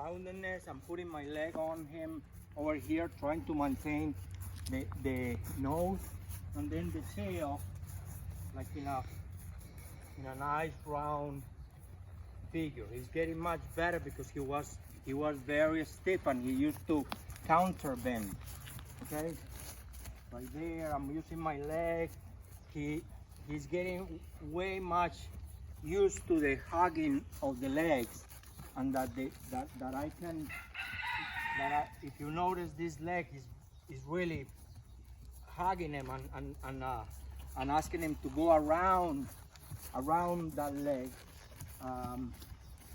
roundedness. I'm putting my leg on him over here, trying to maintain the nose and then the tail, like in a nice round figure. He's getting much better because he was very stiff and he used to counter bend. Okay, right there. I'm using my leg. He's getting way much used to the hugging of the legs, and if you notice, this leg is really hugging him and asking him to go around that leg.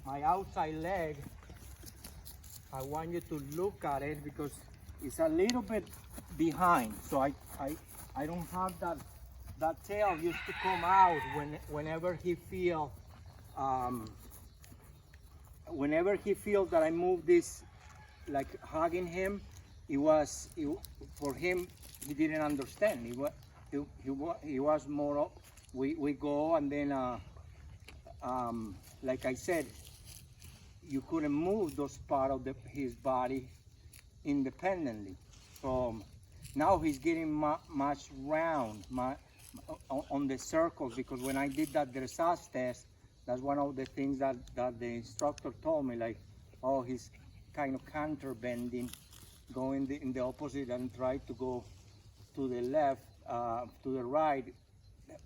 My outside leg, I want you to look at it because it's a little bit behind, so I don't have that tail used to come out whenever he feels that I move this, like hugging him. For him, he didn't understand. He was more, we go, and then like I said, you couldn't move those part of his body independently. So now he's getting much round on the circles, because when I did that dressage test, that's one of the things that the instructor told me, like, oh, he's kind of counter bending, going in the opposite and try to go to the left, to the right,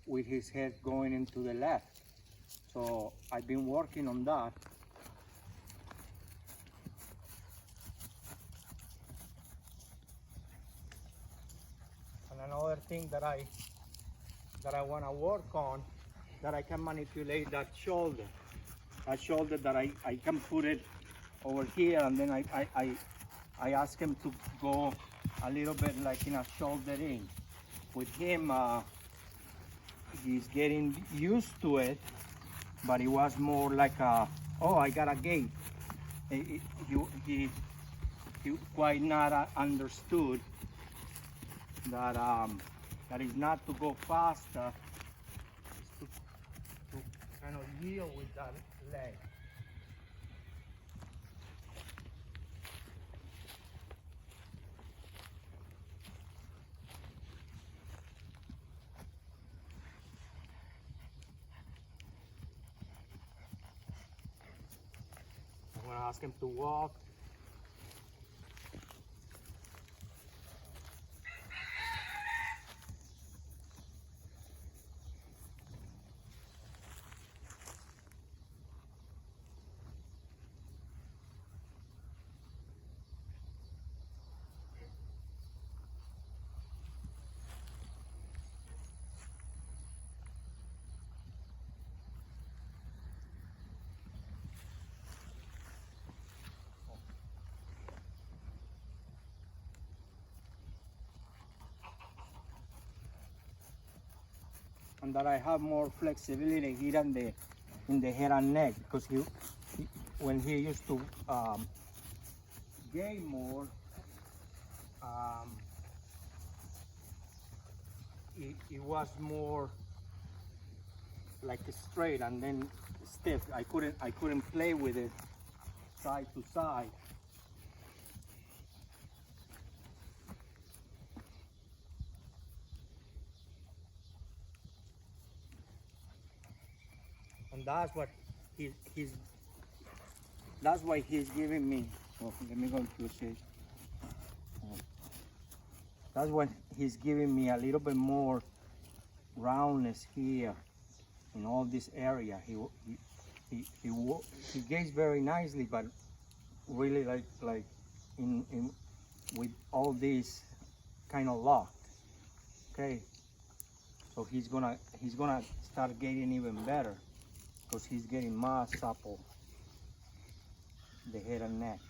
with his head going into the left. So I've been working on that. And another thing that I want to work on, that I can manipulate that shoulder that I can put it over here, and then I ask him to go a little bit like in a shoulder in. With him, he's getting used to it, but it was more like oh, I got a gate. He quite not understood that that is not to go faster, it's to kind of yield with that leg. I'm going to ask him to walk. And that I have more flexibility here in the head and neck, because when he used to gain more, it was more like straight and then stiff. I couldn't play with it side to side. And that's what that's why he's giving me. Oh, let me go to see. That's what he's giving me a little bit more roundness here in all this area. He gains very nicely, but really like in with all these kind of locked. Okay, so he's gonna start getting even better, because he's getting more supple, the head and neck.